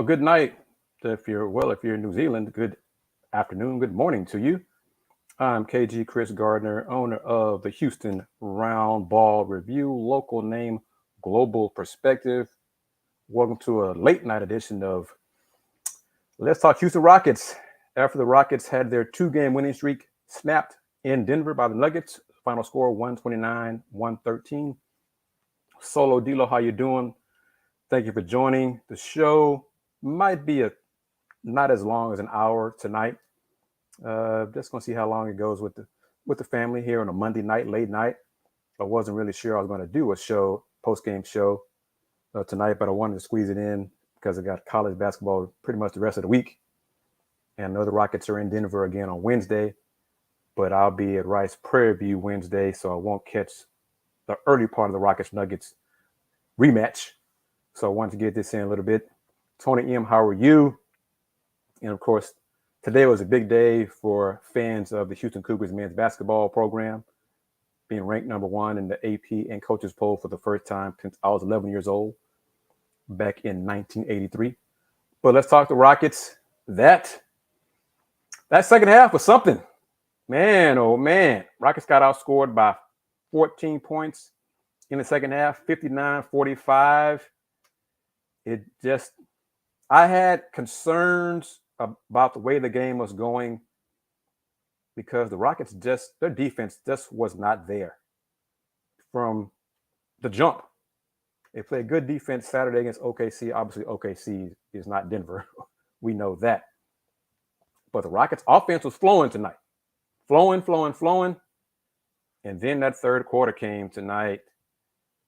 Good night. If you're in New Zealand, good afternoon, good morning to you. I'm Kris Gardner, owner of the Houston Roundball Review, local name, global perspective. Welcome to a late night edition of Let's Talk Houston Rockets. After the Rockets had their 2-game winning streak snapped in Denver by the Nuggets, final score 129-113. Solo Dilo, how you doing? Thank you for joining the show. Might be not as long as an hour tonight. Just gonna see how long it goes with the family here on a Monday night, late night. I wasn't really sure I was going to do a post-game show tonight, but I wanted to squeeze it in because I got college basketball pretty much the rest of the week. And I know the Rockets are in Denver again on Wednesday, but I'll be at Rice Prairie View Wednesday, so I won't catch the early part of the Rockets-Nuggets rematch. So I wanted to get this in a little bit. Tony M., how are you? And of course, today was a big day for fans of the Houston Cougars men's basketball program, being ranked number 1 in the AP and coaches poll for the first time since I was 11 years old, back in 1983. But let's talk the Rockets. That second half was something. Man, oh man. Rockets got outscored by 14 points in the second half, 59-45. I had concerns about the way the game was going because the Rockets their defense just was not there from the jump. They played good defense Saturday against OKC. Obviously, OKC is not Denver. We know that. But the Rockets' offense was flowing tonight. Flowing. And then that third quarter came tonight,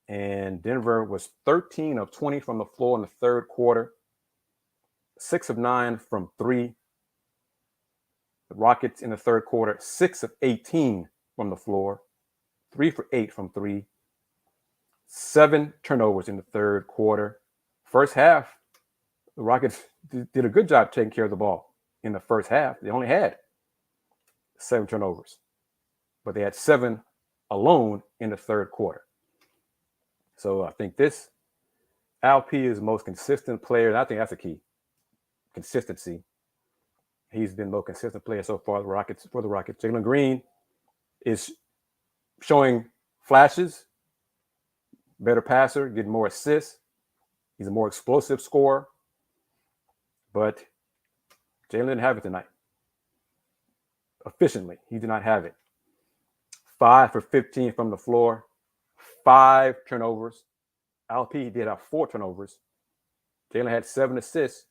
and Denver was 13 of 20 from the floor in the third quarter, 6 of 9 from 3. The Rockets in the third quarter, 6 of 18 from the floor, 3 for 8 from 3, 7 turnovers in the third quarter. First half, the Rockets did a good job taking care of the ball. In the first half, they only had 7 turnovers, but they had 7 alone in the third quarter. So I think LP is the most consistent player, and I think that's a key. Consistency. He's been the most consistent player so far for the Rockets. Jalen Green is showing flashes, better passer, getting more assists. He's a more explosive scorer. But Jalen didn't have it tonight. Efficiently, he did not have it. 5 for 15 from the floor, 5 turnovers. LP did have 4 turnovers. Jalen had 7 assists.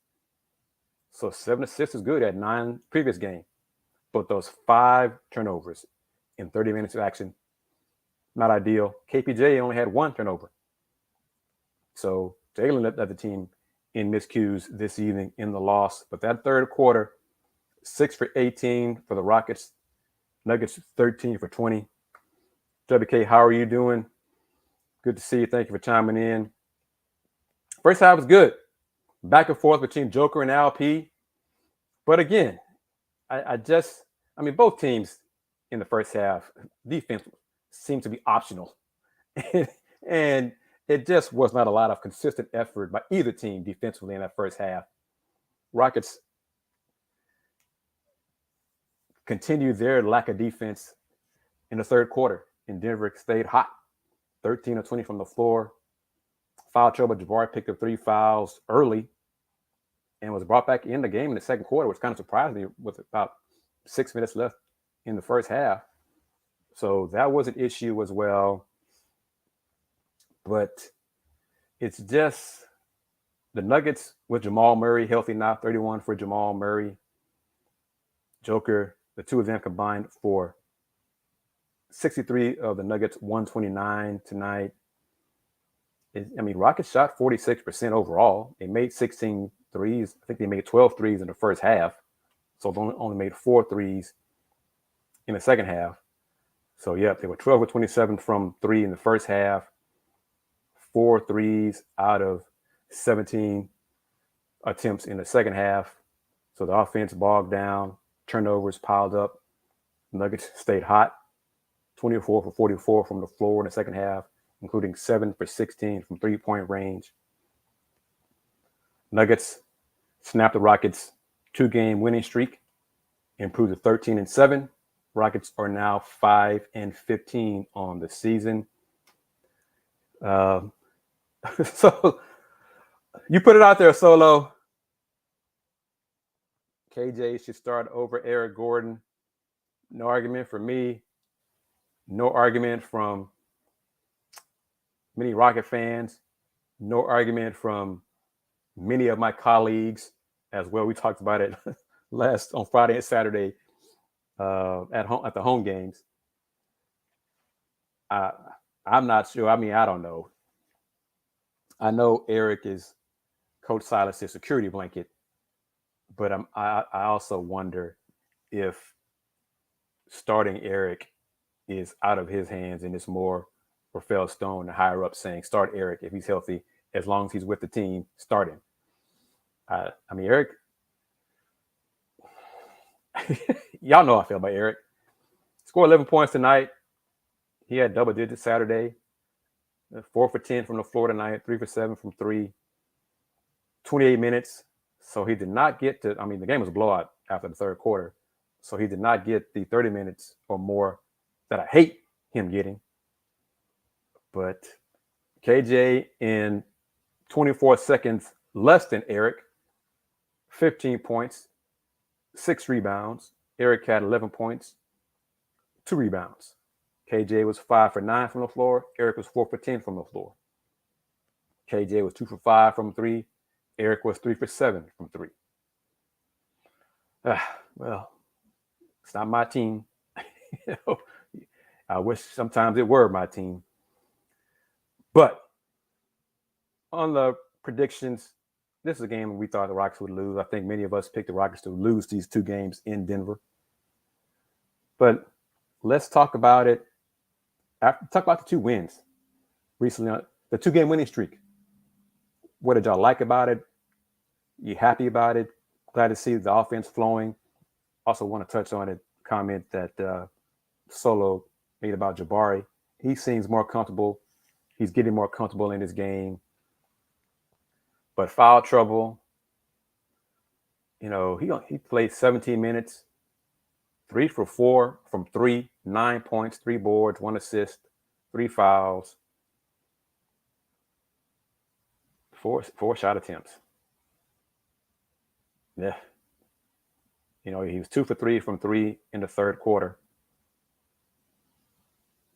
So 7 assists is good at 9 previous game. But those 5 turnovers in 30 minutes of action, not ideal. KPJ only had 1 turnover. So Jalen led the team in miscues this evening in the loss. But that third quarter, 6 for 18 for the Rockets. Nuggets 13 for 20. WK, how are you doing? Good to see you. Thank you for chiming in. First half was good. Back and forth between Joker and LP. But again, both teams in the first half, defense seemed to be optional. And it just was not a lot of consistent effort by either team defensively in that first half. Rockets continued their lack of defense in the third quarter, and Denver stayed hot. 13 of 20 from the floor. Foul trouble. Jabari picked up 3 fouls early and was brought back in the game in the second quarter, which kind of surprised me with about 6 minutes left in the first half. So that was an issue as well. But it's just the Nuggets with Jamal Murray healthy now, 31 for Jamal Murray. Joker, the two of them combined for 63 of the Nuggets, 129 tonight. Rockets shot 46% overall. They made 16 threes. I think they made 12 threes in the first half. So they only made 4 threes in the second half. So, they were 12 of 27 from 3 in the first half. 4 threes out of 17 attempts in the second half. So the offense bogged down. Turnovers piled up. Nuggets stayed hot. 24 for 44 from the floor in the second half, including 7 for 16 from three-point range. Nuggets snapped the Rockets' 2-game winning streak, improved to 13-7. Rockets are now 5-15 on the season. So you put it out there, Solo. KJ should start over Eric Gordon. No argument for me. No argument from many Rocket fans. No argument from many of my colleagues as well. We talked about it on Friday and Saturday at the home games. I'm not sure. I don't know. I know Eric is Coach Silas's security blanket, but I also wonder if starting Eric is out of his hands and it's more Rafael Stone, the higher up, saying start Eric if he's healthy, as long as he's with the team, start him. Eric, y'all know how I feel about Eric. Scored 11 points tonight. He had double digits Saturday. 4 for 10 from the floor tonight, 3 for 7 from 3. 28 minutes. So he did not get to, the game was a blowout after the third quarter. So he did not get the 30 minutes or more that I hate him getting. But KJ in 24 seconds less than Eric, 15 points, 6 rebounds. Eric had 11 points, 2 rebounds. KJ was 5 for 9 from the floor. Eric was 4 for 10 from the floor. KJ was 2 for 5 from 3. Eric was 3 for 7 from 3. Well, it's not my team. I wish sometimes it were my team. But on the predictions, this is a game we thought the Rockets would lose. I think many of us picked the Rockets to lose these 2 games in Denver. But let's talk about it. Talk about the 2 wins recently, the 2-game winning streak. What did y'all like about it? You happy about it? Glad to see the offense flowing. Also want to touch on a comment that Solo made about Jabari. He seems more comfortable. He's getting more comfortable in his game. But foul trouble, he played 17 minutes, 3 for 4 from 3, 9 points, 3 boards, 1 assist, 3 fouls, 4 shot attempts. Yeah. He was 2 for 3 from 3 in the third quarter.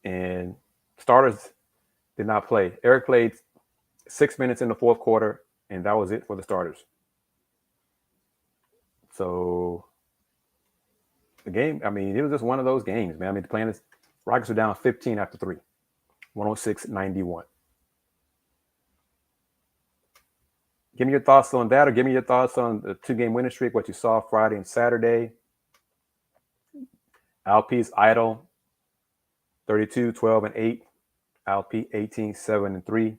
And starters did not play. Eric played 6 minutes in the fourth quarter, and that was it for the starters. So the game, it was just one of those games, man. The Rockets were down 15 after 3, 106-91. Give me your thoughts on that, or give me your thoughts on the 2-game winning streak, what you saw Friday and Saturday. Alp's idle, 32, 12, and 8. Alp 18, 7, and 3.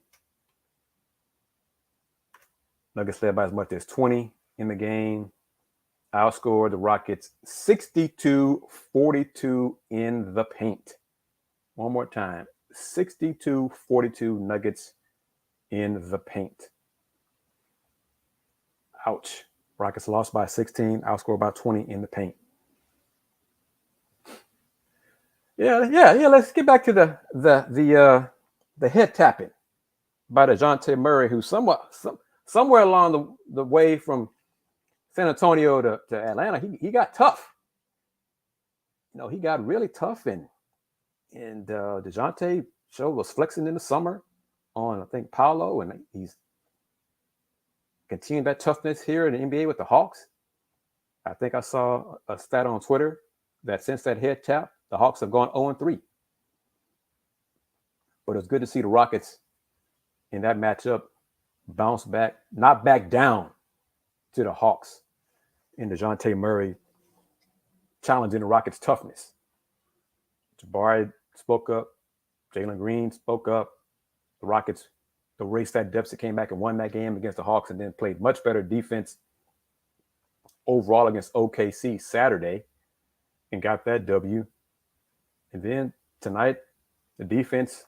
Nuggets led by as much as 20 in the game. Outscored the Rockets 62-42 in the paint. One more time, 62-42 Nuggets in the paint. Ouch. Rockets lost by 16, outscored by 20 in the paint. Yeah. Let's get back to the head tapping by DeJounte Murray, who somewhere along the way from San Antonio to Atlanta, he got tough. He got really tough, and DeJounte was flexing in the summer on, I think, Paolo, and he's continued that toughness here in the NBA with the Hawks. I think I saw a stat on Twitter that since that head tap, the Hawks have gone 0-3. But it's good to see the Rockets in that matchup bounce back, not back down to the Hawks in DeJounte Murray challenging the Rockets' toughness. Jabari spoke up. Jalen Green spoke up. The Rockets erased that deficit, came back and won that game against the Hawks, and then played much better defense overall against OKC Saturday and got that W. And then tonight, the defense,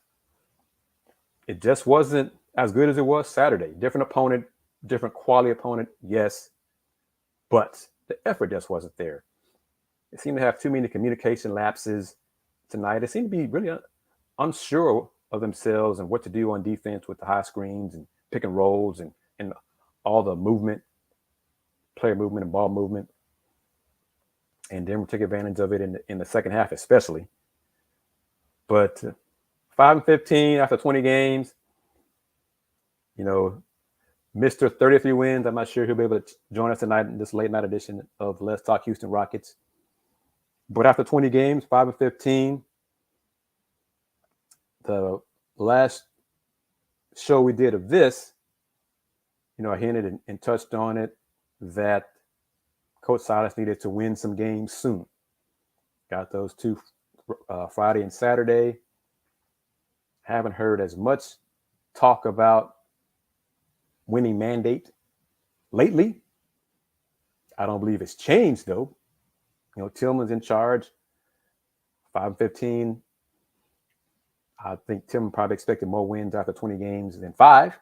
it just wasn't as good as it was Saturday. Different opponent, different quality opponent, yes, but the effort just wasn't there. They seemed to have too many communication lapses tonight. They seemed to be really unsure of themselves and what to do on defense with the high screens and pick and rolls and all the movement, player movement and ball movement. And Denver took advantage of it in the second half, especially. But 5-15 after 20 games, Mr. 33 wins. I'm not sure he'll be able to join us tonight in this late night edition of Let's Talk Houston Rockets. But after 20 games, 5-15, the last show we did of this, I hinted and touched on it that Coach Silas needed to win some games soon. Got those two Friday and Saturday. Haven't heard as much talk about winning mandate lately. I don't believe it's changed, though. Tillman's in charge. 5-15. I think Tillman probably expected more wins after 20 games than 5.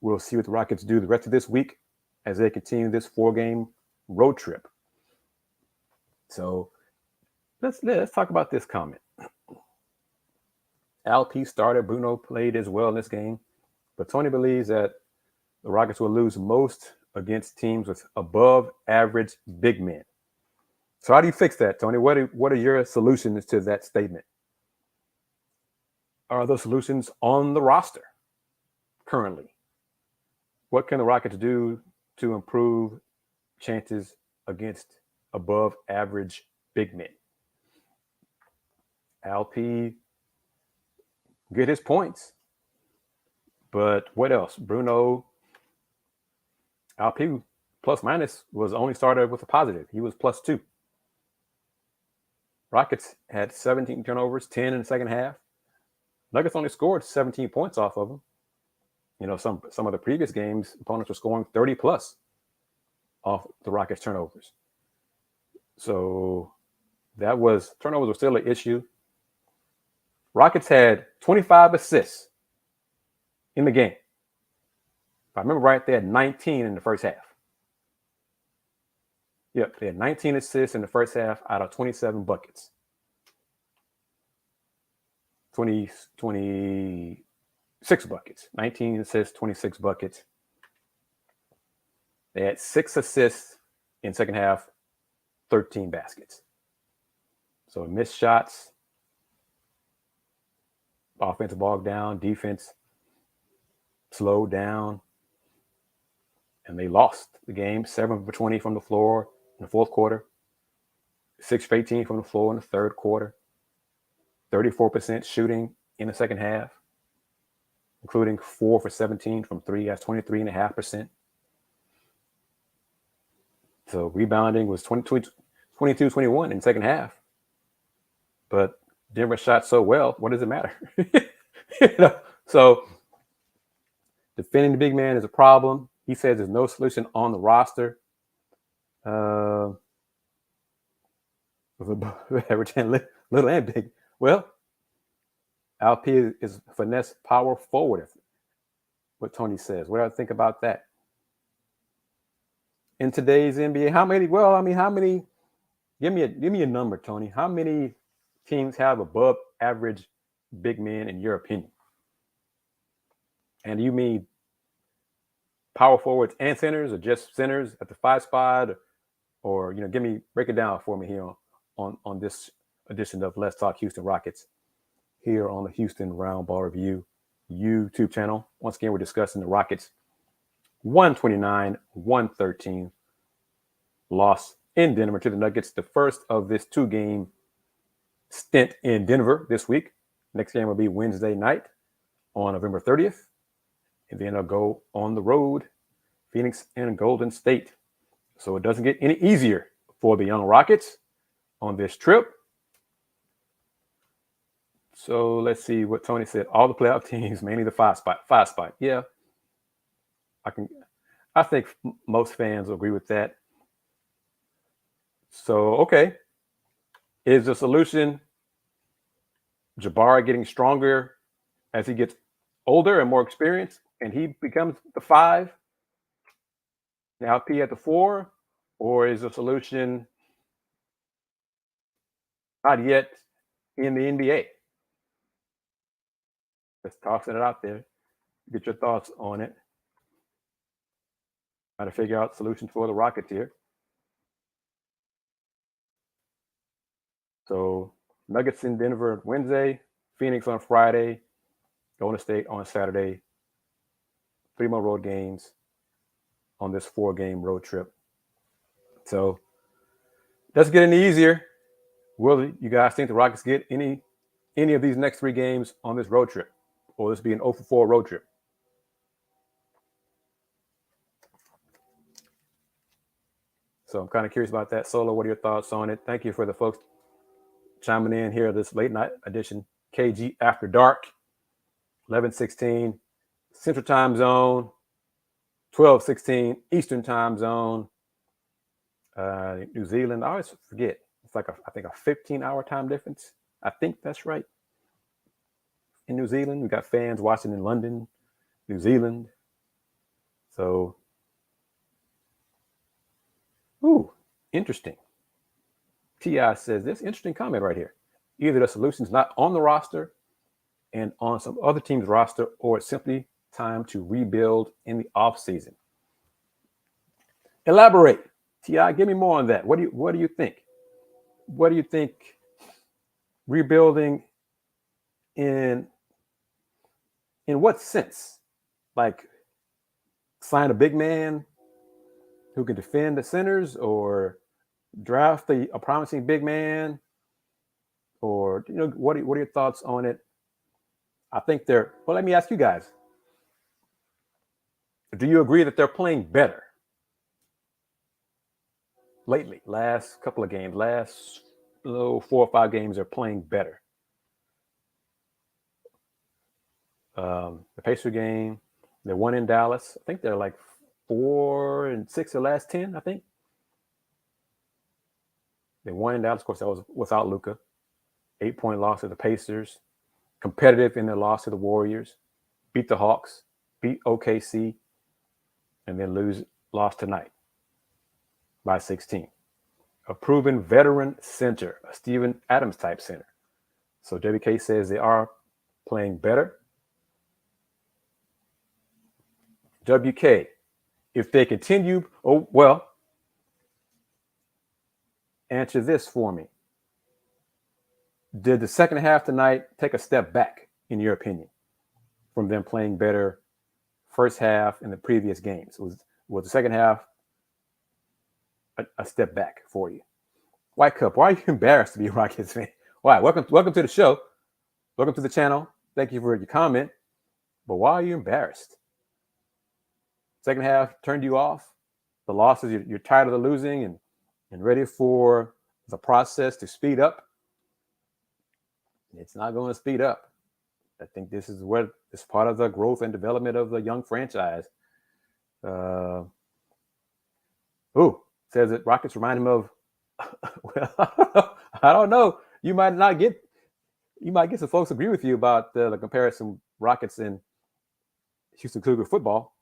We'll see what the Rockets do the rest of this week as they continue this 4-game road trip. So let's talk about this comment. LP started. Bruno played as well in this game. But Tony believes that the Rockets will lose most against teams with above average big men. So how do you fix that, Tony? What are your solutions to that statement? Are those solutions on the roster currently? What can the Rockets do to improve chances against above average big men? LP get his points. But what else? Bruno, LP plus minus was only started with a positive. He was +2. Rockets had 17 turnovers, 10 in the second half. Nuggets only scored 17 points off of them. Some of the previous games, opponents were scoring 30 plus off the Rockets turnovers. So turnovers were still an issue. Rockets had 25 assists in the game. If I remember right, they had 19 in the first half. Yep, they had 19 assists in the first half out of 27 buckets. 26 buckets. 19 assists, 26 buckets. They had 6 assists in second half, 13 baskets. So missed shots, offensive ball down, defense slowed down, and they lost the game. 7 for 20 from the floor in the fourth quarter, 6 for 18 from the floor in the third quarter, 34% shooting in the second half, including 4 for 17 from 3. That's 23.5%. So rebounding was 22-21 in the second half. But Denver shot so well, what does it matter? So defending the big man is a problem. He says there's no solution on the roster. Average little and big. Well, LP is finesse power forward, what Tony says. What do I think about that? In today's NBA, how many? Give me a number, Tony. How many teams have above average big men in your opinion? And do you mean power forwards and centers, or just centers at the 5 spot, or break it down for me here on this edition of Let's Talk Houston Rockets here on the Houston Roundball Review YouTube channel. Once again, we're discussing the Rockets 129-113 loss in Denver to the Nuggets, the first of this 2-game stint in Denver this week. Next game will be Wednesday night on November 30th. And then they'll go on the road, Phoenix and Golden State. So it doesn't get any easier for the young Rockets on this trip. So let's see what Tony said. All the playoff teams, mainly the five spot. Yeah, I think most fans agree with that. So, okay. Is the solution Jabari getting stronger as he gets older and more experienced and he becomes the 5? Now P at the 4? Or is the solution not yet in the NBA? Just tossing it out there. Get your thoughts on it. Trying to figure out solutions for the Rockets here. So Nuggets in Denver Wednesday, Phoenix on Friday, Golden State on Saturday. 3 more road games on this 4-game road trip. So doesn't get any easier. Will you guys think the Rockets get any of these next 3 games on this road trip? Or this be an 0-for-4 road trip? So I'm kind of curious about that. Solo, what are your thoughts on it? Thank you for the folks chiming in here this late night edition. KG After Dark, 11:16 Central Time Zone, 12:16 Eastern Time Zone. New Zealand, I always forget. It's like I think a 15-hour time difference. I think that's right. In New Zealand, we got fans watching in London, New Zealand. So, interesting. T.I. says this interesting comment right here. Either the solution's not on the roster and on some other team's roster, or it's simply time to rebuild in the offseason. Elaborate. T.I., give me more on that. What do you think? What do you think rebuilding in what sense? Like sign a big man who can defend the centers, or draft a promising big man, or what are your thoughts on it? I think well, let me ask you guys. Do you agree that they're playing better lately? Last couple of games, last 4 or 5 games, they're playing better. The Pacer game, they won in Dallas. I think they're like 4-6 the last 10, I think. They won in Dallas. Of course, that was without Luka. 8-point loss to the Pacers. Competitive in their loss to the Warriors. Beat the Hawks. Beat OKC. And then lost tonight by 16. A proven veteran center. A Steven Adams type center. So WK says they are playing better. WK, if they continue, answer this for me. Did the second half tonight take a step back, in your opinion, from them playing better first half in the previous games? Was the second half a step back for you? White Cup, why are you embarrassed to be a Rockets fan? Why? Welcome to the show. Welcome to the channel. Thank you for your comment. But why are you embarrassed? Second half turned you off. The losses, you're tired of the losing and ready for the process to speed up. It's not going to speed up. I think this is what is part of the growth and development of the young franchise. Says that Rockets remind him of. Well, I don't know. You might get some folks agree with you about the comparison Rockets and Houston Cougar football,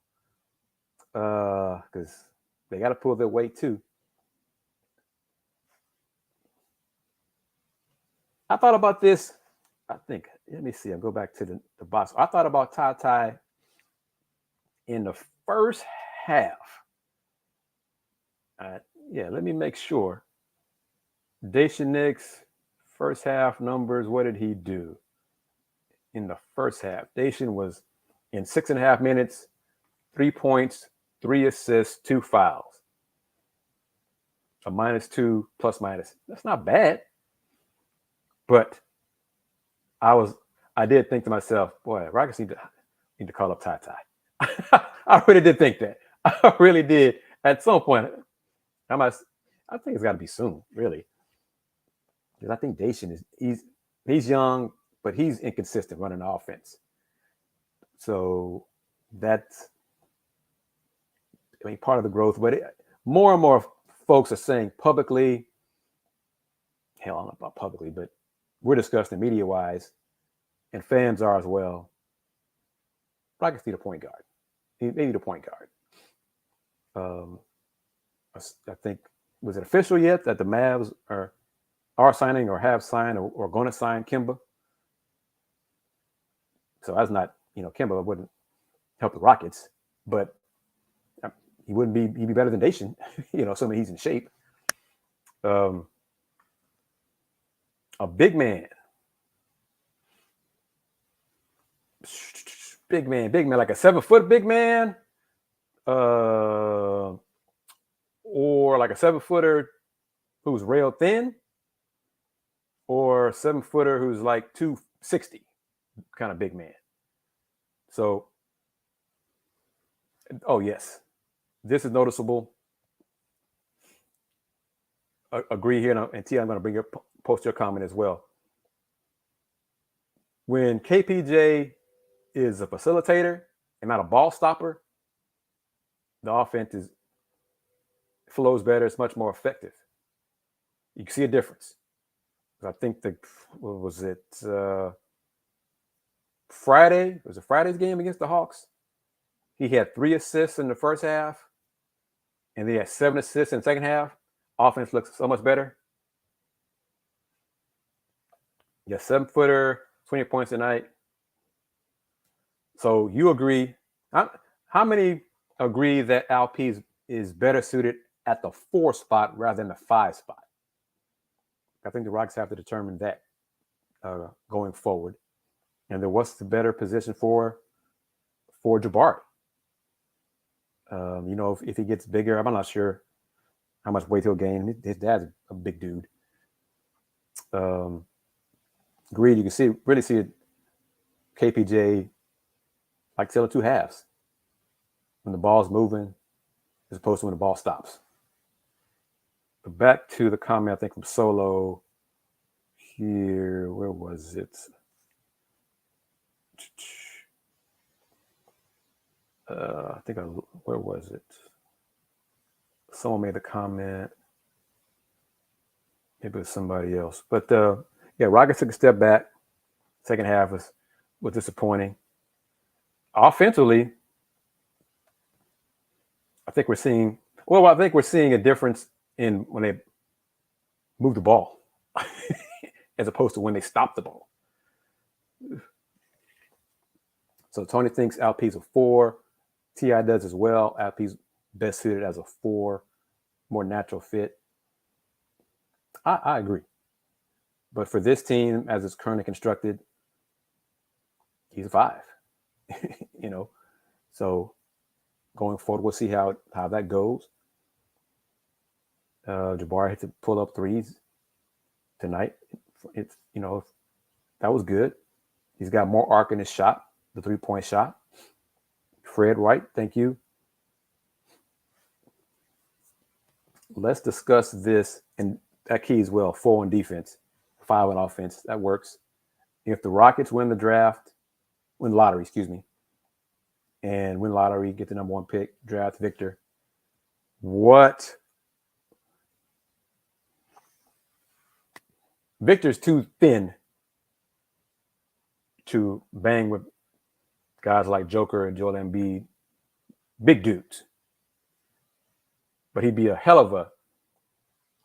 because they got to pull their weight too. I thought about this. I think, let me see. I'll go back to the box. I thought about Ty in the first half. Let me make sure. Daishen Nix, first half numbers. What did he do in the first half? Daishen was in 6.5 minutes, 3 points, 3 assists, 2 fouls. a -2 plus minus. That's not bad. But I did think to myself, boy, Rockets need to call up Ty Ty. I really did think that. I really did. At some point, I think it's got to be soon, really, because I think Dacian he's young, but he's inconsistent running the offense. So that's, I mean, part of the growth. But more and more folks are saying publicly, hell, I don't know about publicly, but we're discussing media-wise, and fans are as well. Rockets need a point guard. They need a point guard. I think, was it official yet that the Mavs are signing or have signed or going to sign Kemba? So that's not, Kemba wouldn't help the Rockets, but he'd be better than Dacian, assuming he's in shape. A big man, like a 7-foot big man, or like a 7-footer who's rail thin, or a 7-footer who's like 260 kind of big man. So, oh yes, this is noticeable. Agree here, and T, I'm going to post your comment as well. When KPJ is a facilitator and not a ball stopper, the offense flows better. It's much more effective. You can see a difference. I think what was it? Friday? It was a Friday's game against the Hawks. He had 3 assists in the first half, and they had 7 assists in the second half. Offense looks so much better. Yeah, 7-footer, 20 points a night. So you agree? How many agree that Alp is better suited at the 4 spot rather than the 5 spot? I think the Rockets have to determine that going forward. And then what's the better position for Jabari? If he gets bigger, I'm not sure how much weight he'll gain. His dad's a big dude. Agreed. You can really see it, KPJ like telling 2 halves when the ball's moving as opposed to when the ball stops. But back to the comment, I think, from Solo here. Where was it? Where was it? Someone made a comment. Maybe it was somebody else. But Rockets took a step back. Second half was disappointing. Offensively, I think we're seeing a difference in when they move the ball as opposed to when they stop the ball. So Tony thinks Alp's a 4. T.I. does as well. Alp's best suited as a 4, more natural fit. I agree. But for this team, as it's currently constructed, he's a 5. So going forward, we'll see how that goes. Jabari had to pull up 3s tonight. It's that was good. He's got more arc in his shot, the 3-point shot. Fred Wright, thank you. Let's discuss this, and that key as well. 4 on defense, 5 on offense. That works. If the Rockets win the lottery, and win lottery, get the number 1 pick, draft Victor, Victor's too thin to bang with guys like Joker and Joel Embiid, big dudes. But he'd be a hell of a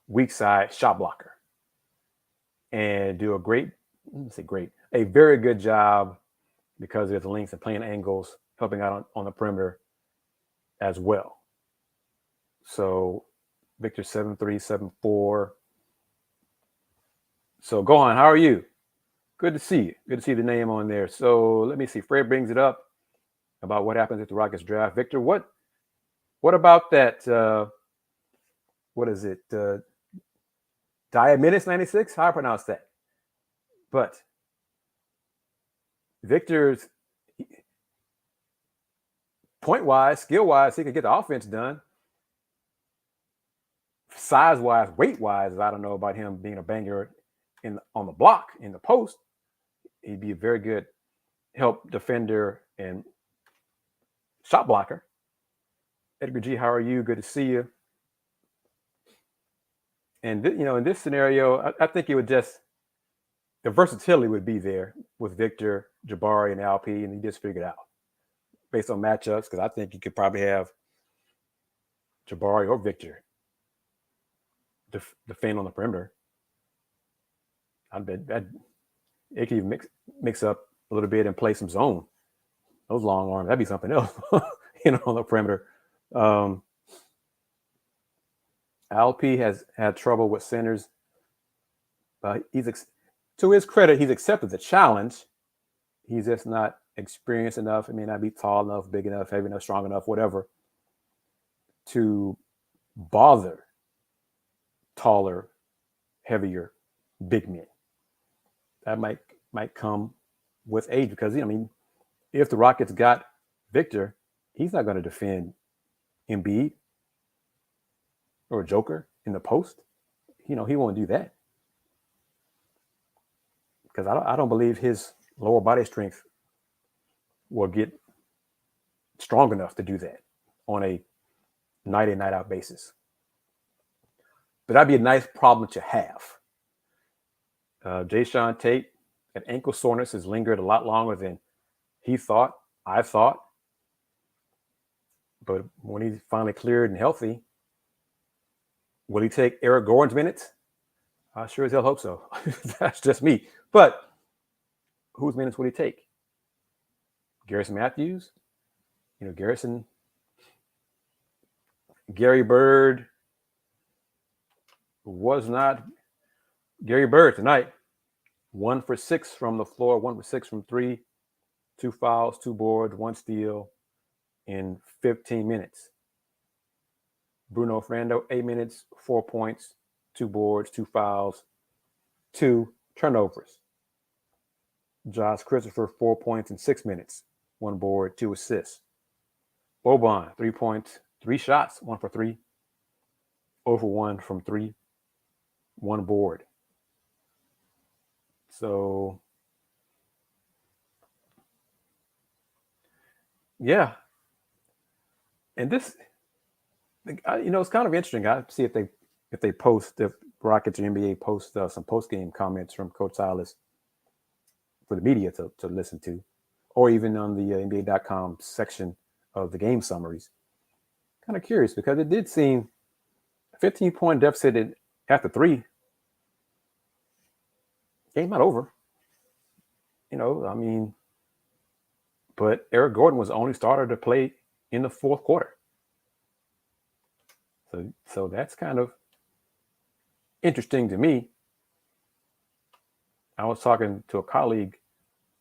weak side shot blocker and do a very good job because of his length and playing angles, helping out on the perimeter as well. So Victor 7'3", 7'4". So Gohan, how are you? Good to see you. Good to see the name on there. So let me see. Fred brings it up about what happens if the Rockets draft Victor. What about that? what is it? Diaminus 96? How I pronounce that? But Victor's point-wise, skill-wise, he could get the offense done. Size-wise, weight-wise, I don't know about him being a banger on the block, in the post. He'd be a very good help defender and shot blocker. Edgar G, how are you? Good to see you. And in this scenario, I think it would just, the versatility would be there with Victor, Jabari, and LP, and he just figured it out based on matchups, because I think you could probably have Jabari or Victor defend on the perimeter. I bet that it could even mix up a little bit and play some zone. Those long arms, that'd be something else, on the perimeter. LP has had trouble with centers. To his credit, he's accepted the challenge. He's just not experienced enough. He may not be tall enough, big enough, heavy enough, strong enough, whatever, to bother taller, heavier, big men. That might come with age, because if the Rockets got Victor, he's not going to defend Embiid or Joker in the post. He won't do that, because I don't believe his lower body strength will get strong enough to do that on a night in, night out basis. But that'd be a nice problem to have. Jayshawn Tate, an ankle soreness has lingered a lot longer than I thought. But when he's finally cleared and healthy, will he take Eric Gordon's minutes? I sure as hell hope so. That's just me. But whose minutes would he take? Garrison Matthews? Gary Bird was not. Gary Bird tonight, 1 for 6 from the floor, 1 for 6 from 3, 2 fouls, 2 boards, 1 steal in 15 minutes. Bruno Fernando, 8 minutes, 4 points, 2 boards, 2 fouls, 2 turnovers. Josh Christopher, 4 points in 6 minutes, 1 board, 2 assists. Boban, 3 points, 3 shots, 1 for 3, 0 for 1 from 3, 1 board. So, yeah. And this, it's kind of interesting. I see if they post, if Rockets or NBA post some post-game comments from Coach Silas for the media to listen to, or even on the NBA.com section of the game summaries. Kind of curious, because it did seem 15-point deficit after 3. Game not over. But Eric Gordon was the only starter to play in the fourth quarter. So that's kind of interesting to me. I was talking to a colleague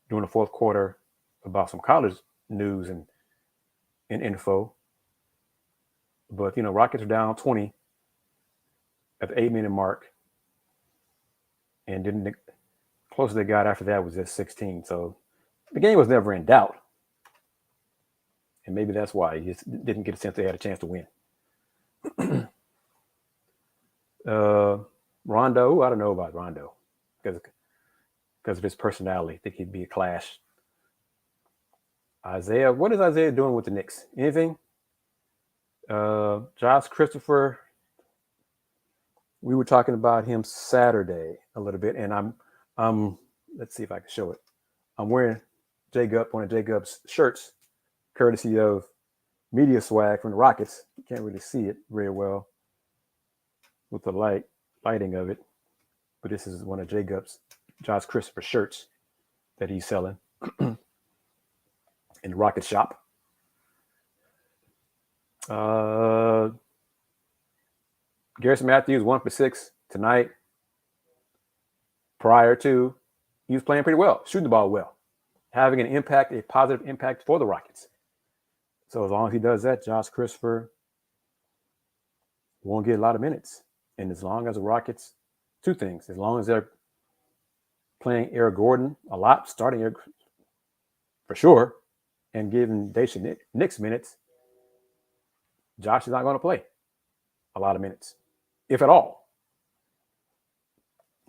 during the fourth quarter about some college news and info. But, Rockets are down 20 at the 8-minute mark. And the closest they got after that was just 16. So the game was never in doubt. And maybe that's why he just didn't get a sense they had a chance to win. Rondo, I don't know about Rondo because of his personality. I think he'd be a clash. Isaiah, what is Isaiah doing with the Knicks? Anything? Josh Christopher, we were talking about him Saturday a little bit, and I'm let's see if I can show it. I'm wearing one of Jacob's shirts, courtesy of Media Swag from the Rockets. You can't really see it very well with the lighting of it, but this is one of Jacob's Josh Christopher shirts that he's selling in the Rocket shop. Garrison Matthews, 1 for 6 tonight. Prior to, he was playing pretty well, shooting the ball well, having a positive impact for the Rockets. So as long as he does that, Josh Christopher won't get a lot of minutes. And as long as the Rockets, two things, as long as they're playing Eric Gordon a lot, starting Eric for sure, and giving Daisha Nix minutes, Josh is not going to play a lot of minutes, if at all.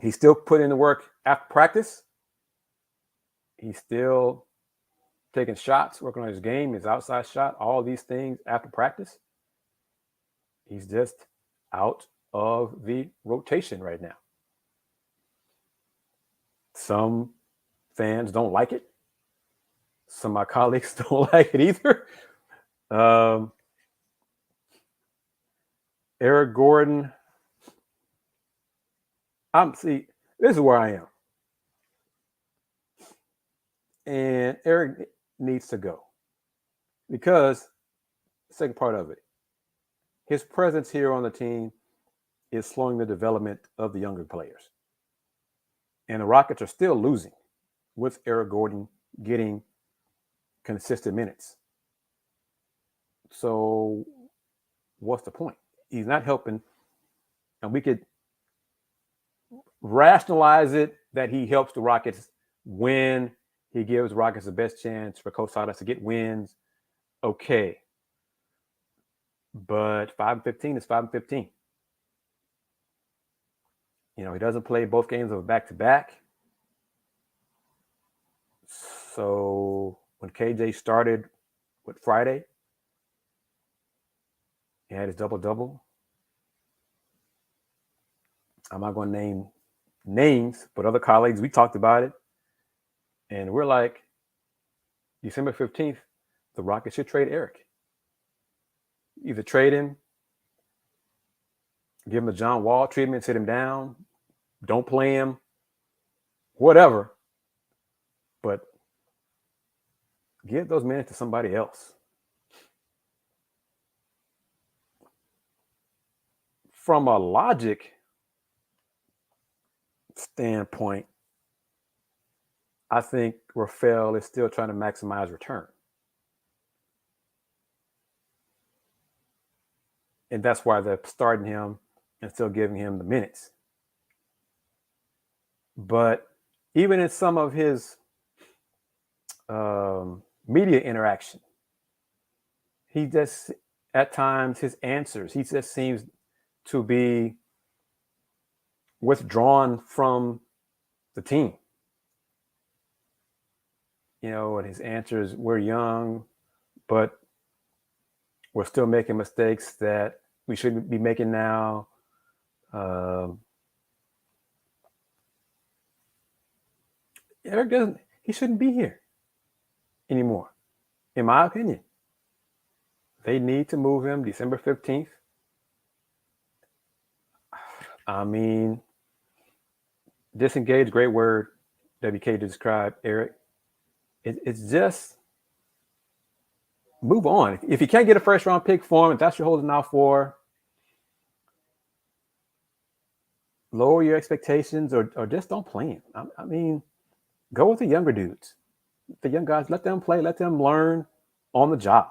He's still putting in the work after practice. He's still taking shots, working on his game, his outside shot, all these things after practice. He's just out of the rotation right now. Some fans don't like it. Some of my colleagues don't like it either. Eric Gordon. This is where I am. And Eric needs to go. Because, the second part of it, his presence here on the team is slowing the development of the younger players. And the Rockets are still losing with Eric Gordon getting consistent minutes. So what's the point? He's not helping. And we could rationalize it that he helps the Rockets win. He gives Rockets the best chance for Coach Silas to get wins. Okay. But 5-15 is 5-15. He doesn't play both games of a back-to-back. So when KJ started with Friday, he had his double-double. I'm not going to name names, but other colleagues, we talked about it. And we're like, December 15th, the Rockets should trade Eric. Either trade him, give him a John Wall treatment, sit him down, don't play him, whatever. But give those minutes to somebody else. From a logic standpoint, I think Rafael is still trying to maximize return. And that's why they're starting him and still giving him the minutes. But even in some of his media interaction, he just, at times, his answers, he just seems to be withdrawn from the team. And his answers, we're young, but we're still making mistakes that we shouldn't be making now. Eric he shouldn't be here anymore, in my opinion. They need to move him December 15th. I mean, disengage, great word, WK, to describe Eric. It's just move on. If you can't get a first round pick for him, if that's what you're holding out for, lower your expectations or just don't play him. I mean, go with the younger dudes, the young guys. Let them play. Let them learn on the job.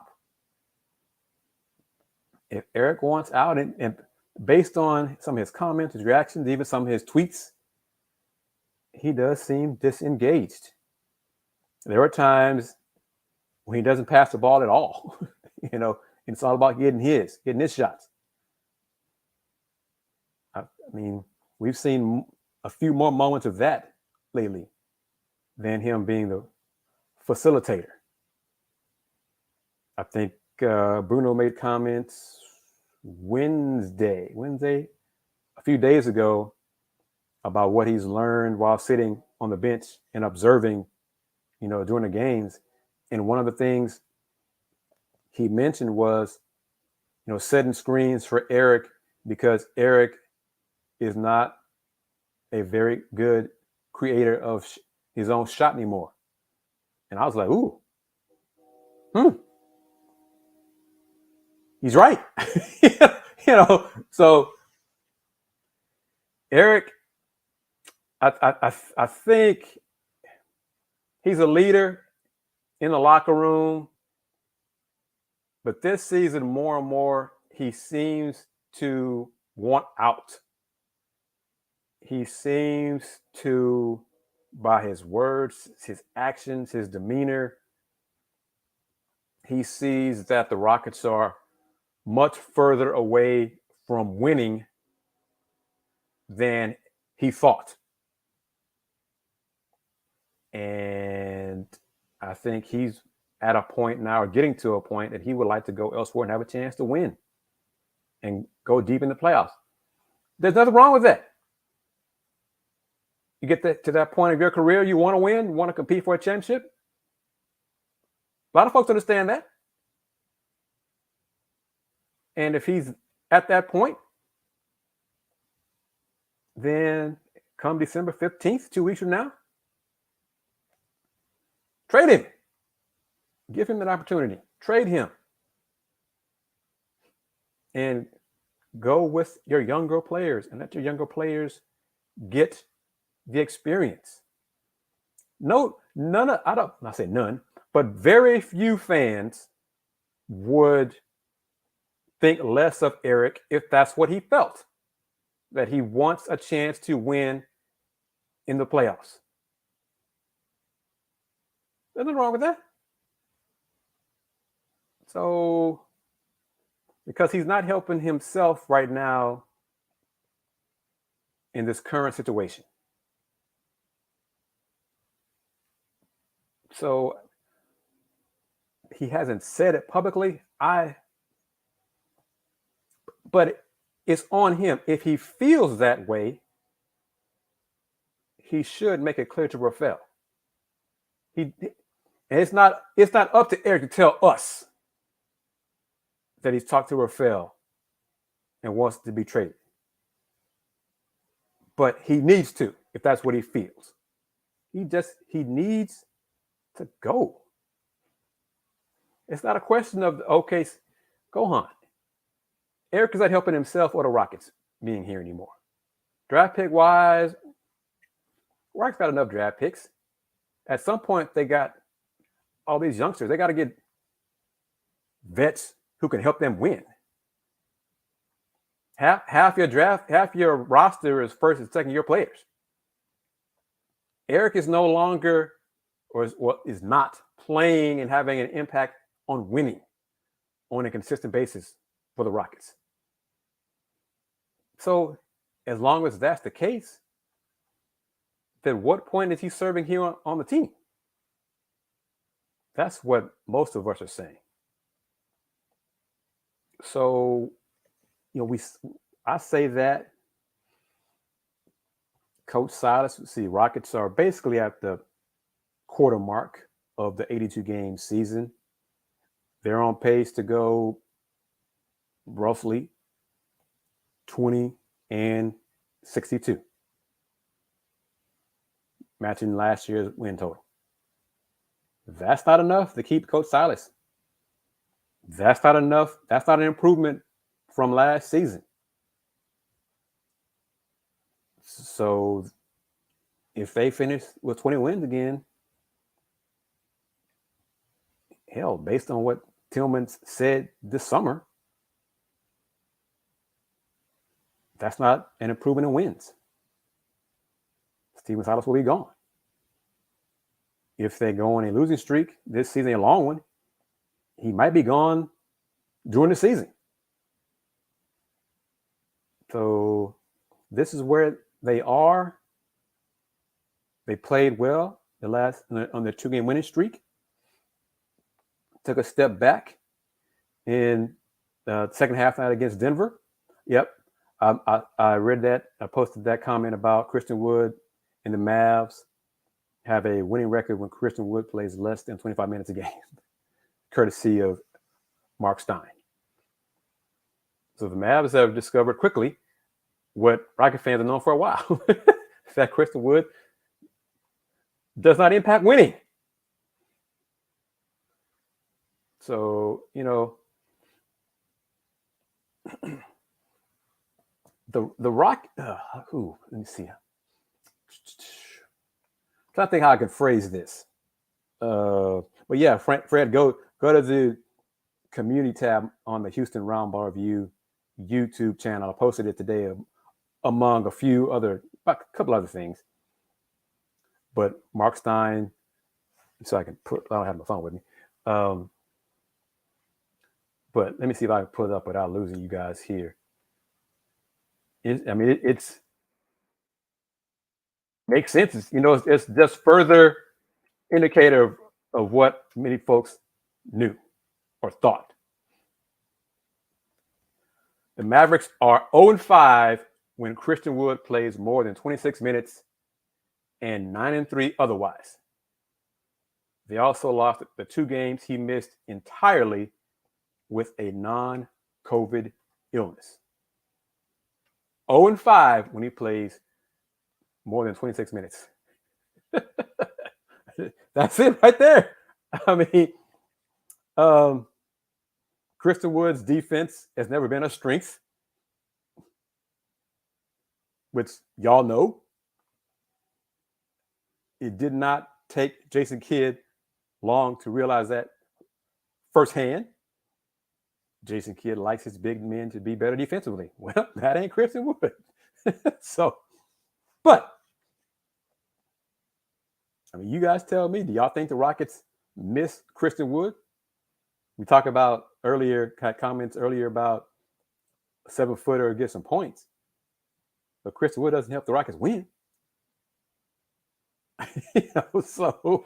If Eric wants out, and based on some of his comments, his reactions, even some of his tweets, he does seem disengaged. There are times when he doesn't pass the ball at all. It's all about getting his shots. I mean, we've seen a few more moments of that lately than him being the facilitator. I think Bruno made comments Wednesday, a few days ago, about what he's learned while sitting on the bench and observing, during the games. And one of the things he mentioned was, setting screens for Eric, because Eric is not a very good creator of his own shot anymore. And I was like, ooh, he's right. So Eric, I think he's a leader in the locker room, but this season more and more he seems to want out. He seems to, by his words, his actions, his demeanor, he sees that the Rockets are much further away from winning than he thought. And I think he's at a point now, or getting to a point, that he would like to go elsewhere and have a chance to win and go deep in the playoffs. There's nothing wrong with that. You get to that point of your career, you want to win, you want to compete for a championship. A lot of folks understand that. And if he's at that point, then come December 15th, 2 weeks from now, trade him. Give him an opportunity. Trade him. And go with your younger players and let your younger players get the experience. I say none, but very few fans would think less of Eric if that's what he felt, that he wants a chance to win in the playoffs. There's nothing wrong with that. So, because he's not helping himself right now in this current situation. So, he hasn't said it publicly. But it's on him. If he feels that way, he should make it clear to Rafael. And it's not up to Eric to tell us that he's talked to Rafael and wants to be traded. But he needs to, if that's what he feels. He needs to go. It's not a question of, okay, go on. Eric is not helping himself or the Rockets being here anymore. Draft pick wise, Rockets got enough draft picks. At some point, they got all these youngsters. They got to get vets who can help them win. Half your roster is first and second year players. Eric is no longer, is not playing and having an impact on winning on a consistent basis for the Rockets. So, as long as that's the case, then what point is he serving here on the team? That's what most of us are saying. So, I say that Coach Silas, Rockets are basically at the quarter mark of the 82-game season. They're on pace to go roughly 20-62, matching last year's win total. That's not enough to keep Coach Silas. That's not enough. That's not an improvement from last season. So if they finish with 20 wins again, hell, based on what Tillman said this summer, that's not an improvement in wins. Stephen Silas will be gone. If they go on a losing streak this season, a long one, he might be gone during the season. So this is where they are. They played well on the 2-game winning streak. Took a step back in the second half night against Denver. Yep. I read that. I posted that comment about Christian Wood and the Mavs have a winning record when Christian Wood plays less than 25 minutes a game, courtesy of Mark Stein. So the Mavs have discovered quickly what Rocket fans have known for a while, that Christian Wood does not impact winning. So, the Rock, let me see. I'm trying to think how I can phrase this. But yeah, Fred, go to the community tab on the Houston Roundball Review YouTube channel. I posted it today among a couple other things. But Mark Stein, so I don't have my phone with me. But let me see if I can pull it up without losing you guys here. It's makes sense. It's just further indicator of what many folks knew or thought. The Mavericks are 0-5 when Christian Wood plays more than 26 minutes and 9-3 otherwise. They also lost the 2 games he missed entirely with a non-COVID illness. 0-5 when he plays more than 26 minutes. That's it right there. Christian Wood's defense has never been a strength, which y'all know. It did not take Jason Kidd long to realize that firsthand. Jason Kidd likes his big men to be better defensively. Well, that ain't Christian Wood. But you guys tell me, do y'all think the Rockets miss Christian Wood? We talked about comments earlier about a 7-footer get some points. But Christian Wood doesn't help the Rockets win. So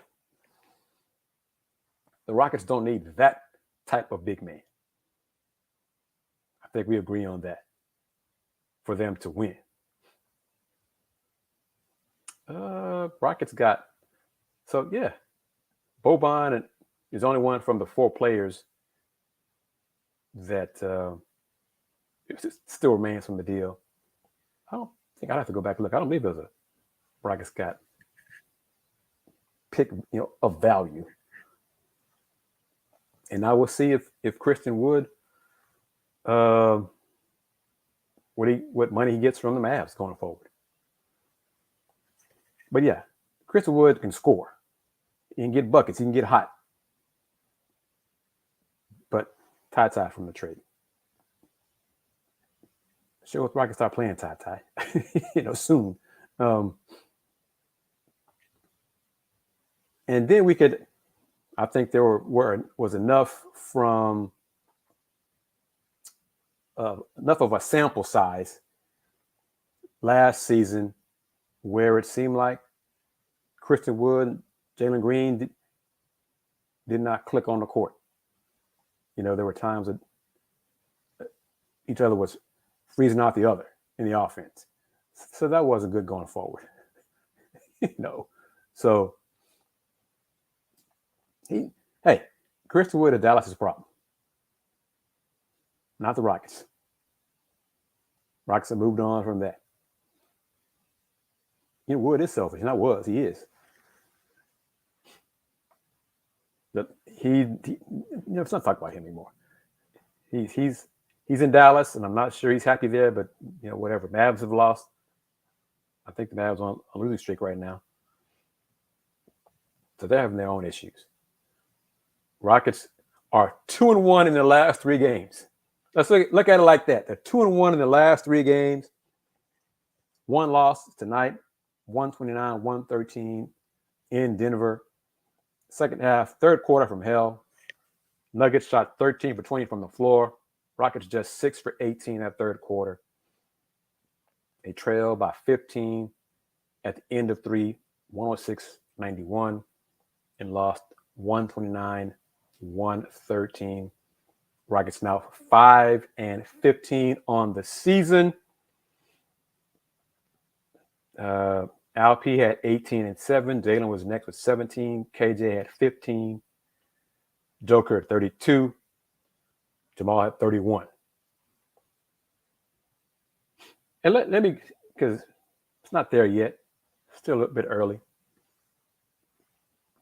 the Rockets don't need that type of big man. I think we agree on that for them to win. Rockets got, Boban is the only one from the 4 players that still remains from the deal. I don't think I'd have to go back and look. I don't believe there's a Rockets got pick of value. And I will see if Christian Wood, what money he gets from the Mavs going forward. But yeah, Christian Wood can score. He can get buckets. He can get hot. But Ty from the trade. Sure, if Rockets start playing Ty, soon. And then we could, I think there was enough from enough of a sample size last season where it seemed like Christian Wood, Jalen Green did not click on the court. There were times that each other was freezing out the other in the offense. So that wasn't good going forward. So Christian Wood at Dallas is a problem. Not the Rockets. Rockets have moved on from that. Wood is selfish. Not was. He is. But let's not talk about him anymore. He's in Dallas, and I'm not sure he's happy there. But whatever. Mavs have lost. I think the Mavs on a losing streak right now, so they're having their own issues. Rockets are 2-1 in the last 3 games. Let's look at it like that. They're 2-1 in the last 3 games. 1 loss tonight, 129-113 in Denver. Second half, third quarter from hell. Nuggets shot 13 for 20 from the floor. Rockets just 6 for 18 that third quarter. They trailed by 15 at the end of 3, 106-91, and lost 129-113. Rockets now 5-15 on the season. Alp had 18 and 7. Jalen was next with 17. KJ had 15. Joker at 32. Jamal had 31. And let me, because it's not there yet. Still a bit early.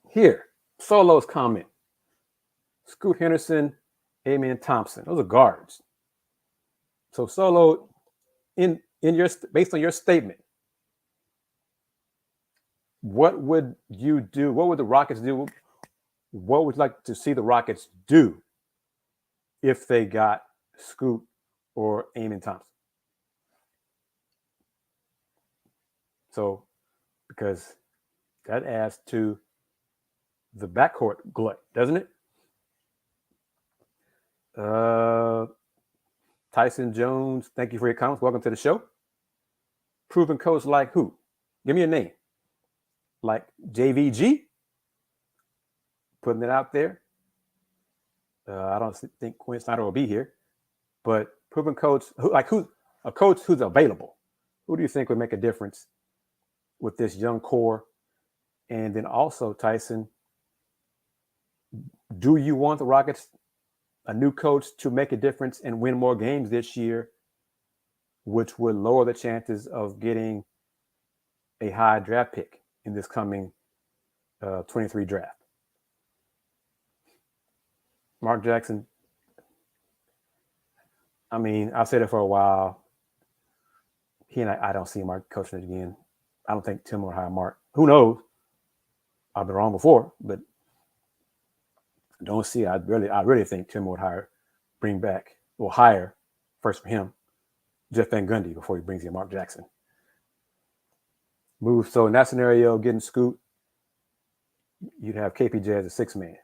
Here, Solo's comment. Scoot Henderson, Amen Thompson. Those are guards. So Solo, based on your statement, what would you do? What would the Rockets do? What would you like to see the Rockets do if they got Scoot or Amen Thompson. So, because that adds to the backcourt glut, doesn't it? Tyson Jones, thank you for your comments. Welcome to the show. Proven coach like who? Give me a name. Like JVG? Putting it out there. I don't think Quinn Snyder will be here, but proven coach, a coach who's available. Who do you think would make a difference with this young core? And then also, Tyson, do you want the Rockets, a new coach, to make a difference and win more games this year, which would lower the chances of getting a high draft pick in this coming 23 draft? Mark Jackson, I mean, I've said it for a while. I don't see Mark coaching it again. I don't think Tim will hire Mark. Who knows? I've been wrong before, but I don't see it. I really think Tim would hire first for him Jeff Van Gundy before he brings in Mark Jackson. So in that scenario, getting Scoot, you'd have KPJ as a sixth man.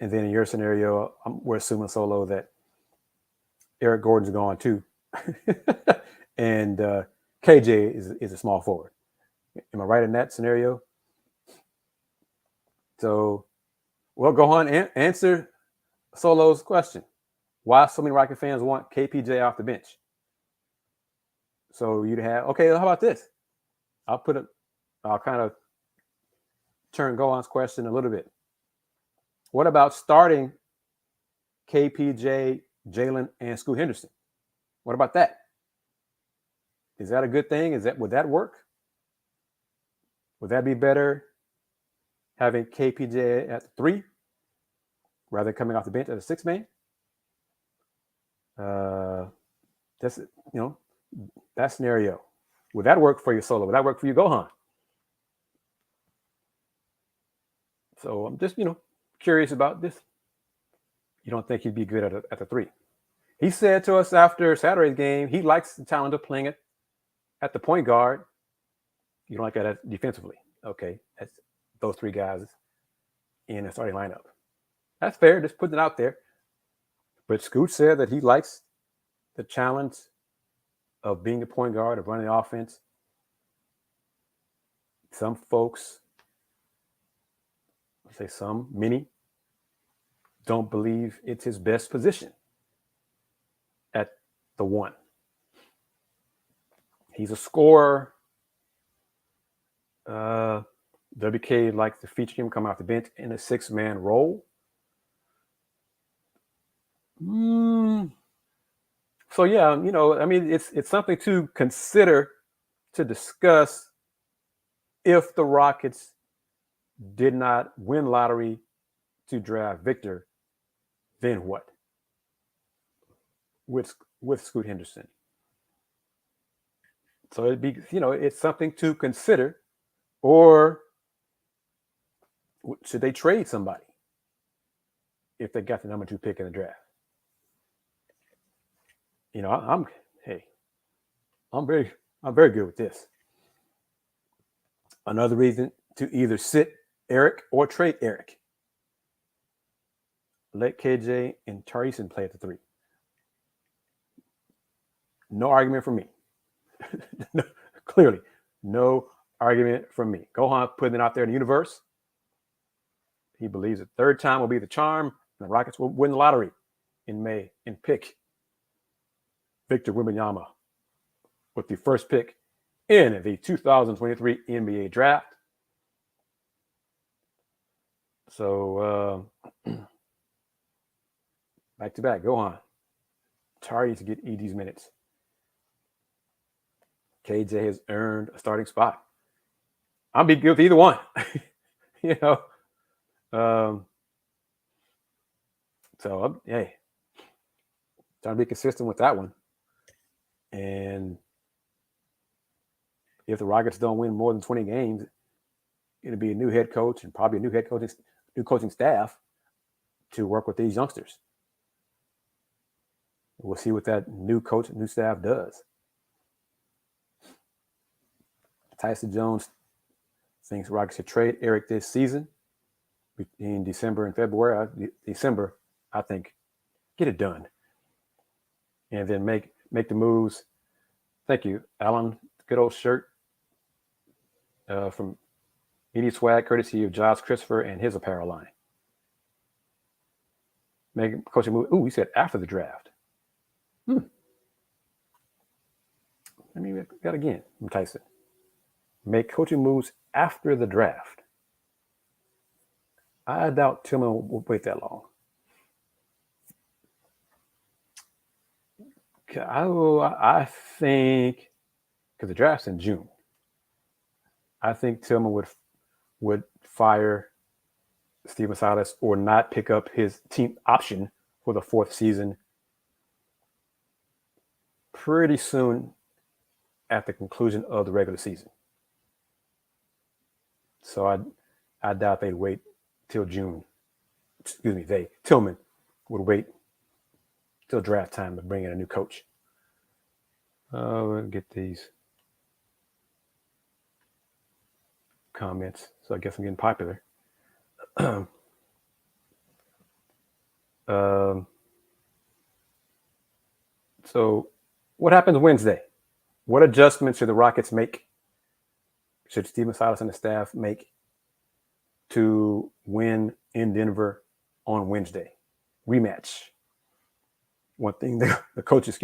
And then in your scenario, we're assuming solo that Eric Gordon's gone too. And KJ is a small forward. Am I right in that scenario? So, well, go on and answer Solo's question. Why so many Rocket fans want KPJ off the bench? So you'd have, okay, how about this? I'll kind of turn Gohan's question a little bit. What about starting KPJ, Jalen, and Scoot Henderson? What about that? Is that a good thing? Would that work? Would that be better having KPJ at 3 rather than coming off the bench as a 6 man? That's that scenario. Would that work for you, Solo? Would that work for you, Gohan? So I'm just curious about this. You don't think he'd be good at the 3? He said to us after Saturday's game he likes the talent of playing it at the point guard. You don't like that defensively. Okay, that's those 3 guys in a starting lineup. That's fair. Just putting it out there. But Scoot said that he likes the challenge of being the point guard, of running the offense. Some folks, many, don't believe it's his best position at the 1. He's a scorer. WK likes to feature him come off the bench in a 6-man role. So yeah, I mean, it's something to consider, to discuss. If the Rockets did not win lottery to draft Victor, then what? With Scoot Henderson. So it'd be, it's something to consider. Or should they trade somebody if they got the number 2 pick in the draft? I'm very good with this. Another reason to either sit Eric or trade Eric. Let KJ and Tarisin play at the 3. No argument from me. No, clearly, no argument from me. Gohan putting it out there in the universe. He believes the 3rd time will be the charm, and the Rockets will win the lottery in May and pick Victor Wembanyama with the 1st pick in the 2023 NBA draft. So back to back, Gohan. Tari to get ED's minutes. KJ has earned a starting spot. I'll be good with either one. So hey, trying to be consistent with that one. And if the Rockets don't win more than 20 games, it'll be a new head coach and probably a new coaching staff to work with these youngsters. We'll see what that new coach, new staff does. Tyson Jones thinks Rockets should trade Eric this season in December and February. December, I think, get it done, and then make the moves. Thank you, Alan. Good old shirt from Media Swag, courtesy of Josh Christopher and his apparel line. Make coaching move. Ooh, he said after the draft. Let me read that again from Tyson. Make coaching moves after the draft. I doubt Tillman will wait that long. I think, because the draft's in June, I think Tillman would fire Stephen Silas or not pick up his team option for the fourth season pretty soon at the conclusion of the regular season. So I doubt they'd wait till June. Excuse me, Tillman would wait till draft time to bring in a new coach. We'll get these comments. So I guess I'm getting popular. So what happens Wednesday? What adjustments should the Rockets make? Should Stephen Silas and the staff make to win in Denver on Wednesday? Rematch. One thing coaches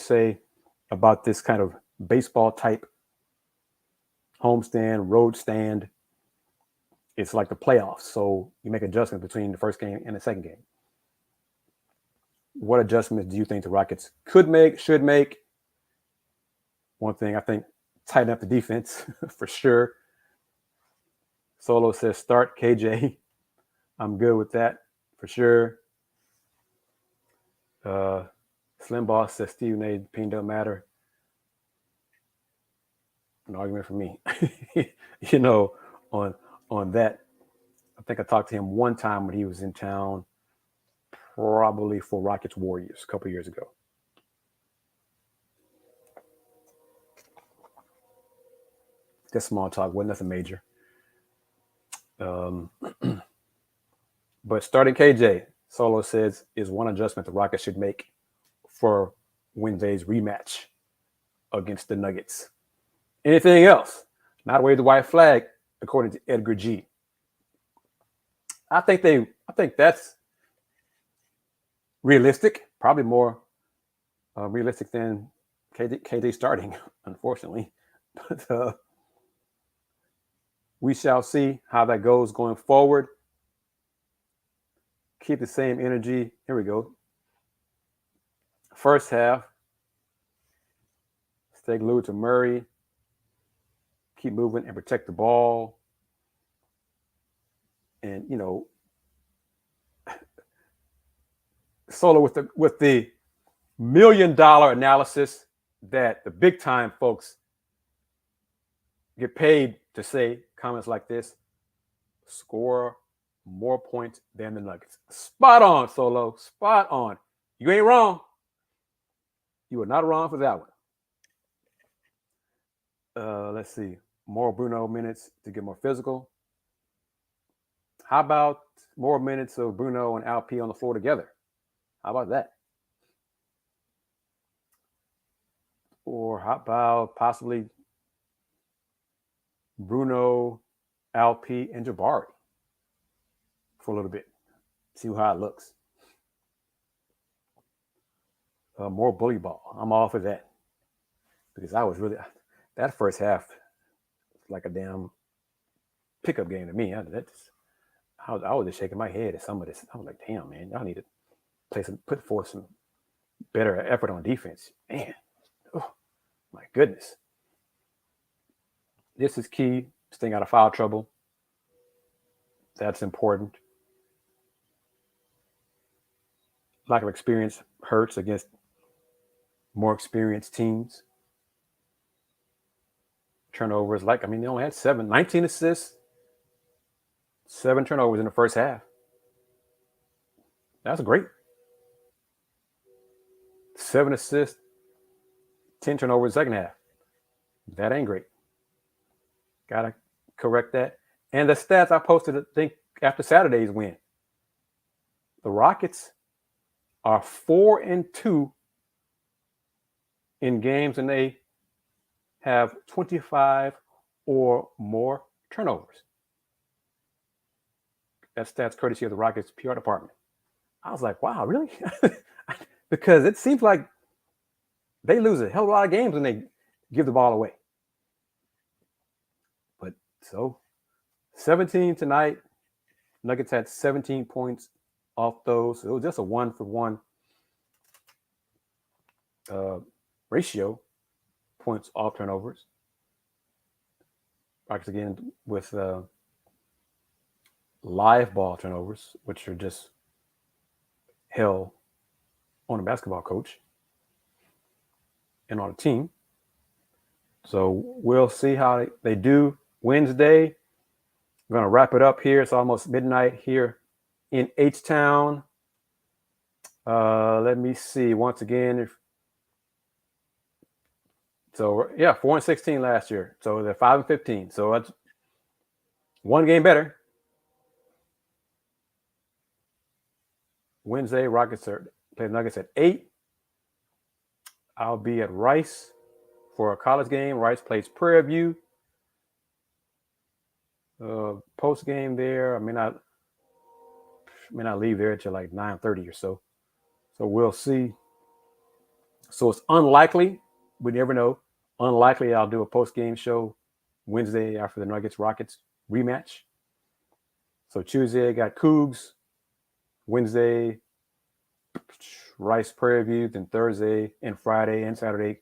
say about this kind of baseball type homestand, road stand, it's like the playoffs. So you make adjustments between the first game and the second game. What adjustments do you think the Rockets could make, should make? One thing, I think, tighten up the defense for sure. Solo says start KJ. I'm good with that for sure. Slim Boss says Stephen A. Payne don't matter. An argument for me. On that. I think I talked to him one time when he was in town, probably for Rockets Warriors a couple years ago. Just small talk, wasn't nothing major. But starting KJ, Solo says, is one adjustment the Rockets should make for Wednesday's rematch against the Nuggets. Anything else? Not wave the white flag, according to Edgar G. I think that's realistic, probably more realistic than KD starting, unfortunately. But we shall see how that goes going forward. Keep the same energy. Here we go. First half, stay glued to Murray. Keep moving and protect the ball. And, Solo with the $1 million analysis that the big time folks get paid to say comments like this: score more points than the Nuggets. Spot on, Solo. Spot on. You ain't wrong. You are not wrong for that one. Let's see. More Bruno minutes to get more physical. How about more minutes of Bruno and Alp on the floor together? How about that? Or how about possibly Bruno, Alp, and Jabari for a little bit? See how it looks. More bully ball. I'm all for that. Because I was really, that first half was like a damn pickup game to me. I was just shaking my head at some of this. I was like, damn, man, y'all need to put forth some better effort on defense. Man, oh my goodness. This is key, staying out of foul trouble. That's important. Lack of experience hurts against more experienced teams. Turnovers, they only had 19 assists, 7 turnovers in the first half. That's great. 7 assists, 10 turnovers second half. That ain't great. Gotta correct that. And the stats I posted, I think, after Saturday's win. The Rockets are 4-2 in games, and they have 25 or more turnovers. That stats courtesy of the Rockets PR department. I was like, wow, really? Because it seems like they lose a hell of a lot of games when they give the ball away. But so 17 tonight. Nuggets had 17 points off those. So it was just a 1-for-1 ratio, points off turnovers. Rockets again with live ball turnovers, which are just hell on a basketball coach and on a team. So we'll see how they do Wednesday. I'm going to wrap it up here. It's almost midnight here in H-Town. Let me see. Once again, 4-16 last year. So they're 5-15. So that's one game better. Wednesday, Rockets play the Nuggets at 8. I'll be at Rice for a college game. Rice plays Prairie View. Post game there. I may not leave there until like 9:30 or so. So we'll see. So it's unlikely, we never know. Unlikely I'll do a post game show Wednesday after the Nuggets Rockets rematch. So Tuesday I got Cougs. Wednesday Rice Prairie View. Then Thursday and Friday and Saturday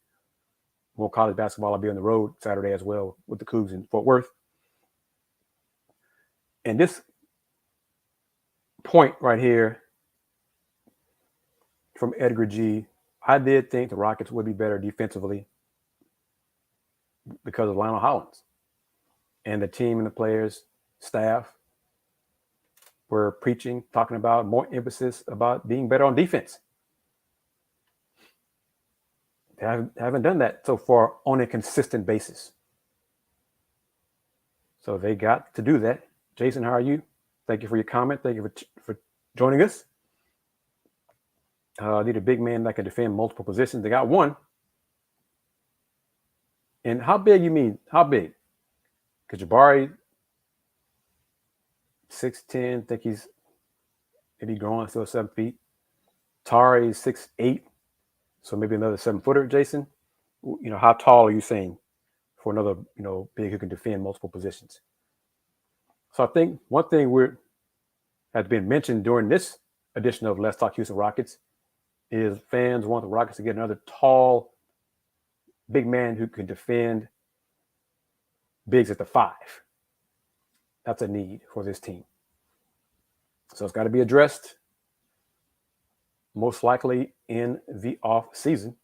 more college basketball. I'll be on the road Saturday as well with the Cougs in Fort Worth. And this point right here from Edgar G, I did think the Rockets would be better defensively because of Lionel Hollins. And the team and the players, staff were preaching, talking about more emphasis about being better on defense. They haven't done that so far on a consistent basis. So they got to do that. Jason, how are you? Thank you for your comment. Thank you for joining us. Need a big man that can defend multiple positions. They got one. And how big you mean? How big? Because Jabari, 6'10", think he's maybe growing, still 7 feet. Tari, 6'8", so maybe another 7-footer, Jason. You know, how tall are you saying for another, big who can defend multiple positions? So I think one thing has been mentioned during this edition of Let's Talk Houston Rockets is fans want the Rockets to get another tall, big man who can defend bigs at the 5. That's a need for this team. So it's got to be addressed most likely in the off season.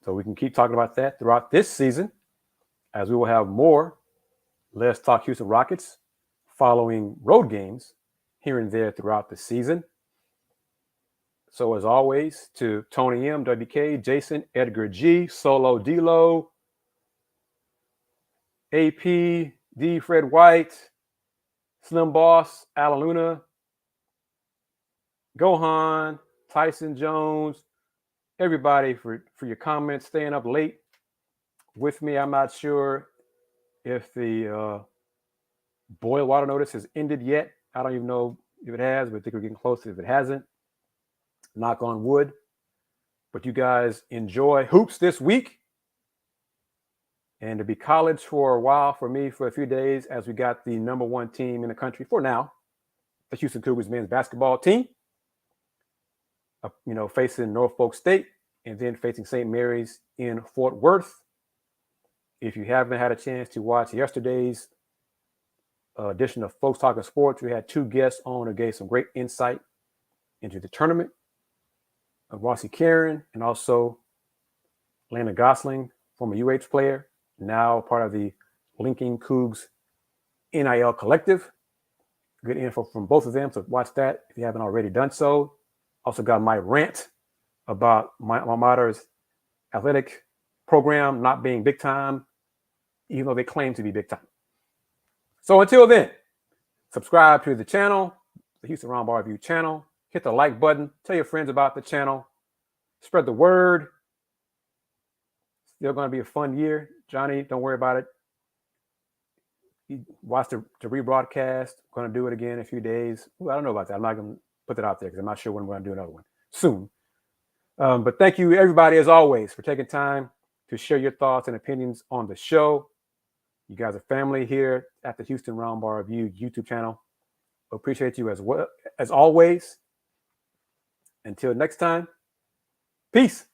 So we can keep talking about that throughout this season as we will have more Let's Talk Houston Rockets following road games here and there throughout the season. So as always, to Tony M, WK, Jason, Edgar G, Solo D-Lo, AP, D, Fred White, Slim Boss, Alan Luna, Gohan, Tyson Jones, everybody for your comments, staying up late with me. I'm not sure if the boil water notice has ended yet. I don't even know if it has, but I think we're getting close if it hasn't. Knock on wood. But you guys enjoy hoops this week. And to be college for a while for me for a few days as we got the number 1 team in the country for now, the Houston Cougars men's basketball team, facing Norfolk State and then facing St. Mary's in Fort Worth. If you haven't had a chance to watch yesterday's edition of Folks Talking Sports, we had 2 guests on who gave some great insight into the tournament. Rossi Karen and also Lana Gosling, former UH player, now part of the Lincoln Cougs NIL Collective. Good info from both of them, so watch that if you haven't already done so. Also got my rant about my alma mater's athletic program not being big time, even though they claim to be big time. So until then, subscribe to the channel, the Houston Roundball Review channel. Hit the like button. Tell your friends about the channel. Spread the word. Still going to be a fun year. Johnny, don't worry about it. You watch the rebroadcast. Going to do it again in a few days. Ooh, I don't know about that. I'm not going to put that out there because I'm not sure when we're going to do another one soon. But thank you, everybody, as always, for taking time to share your thoughts and opinions on the show. You guys are family here at the Houston Roundball Review YouTube channel. Appreciate you as well as always. Until next time, peace.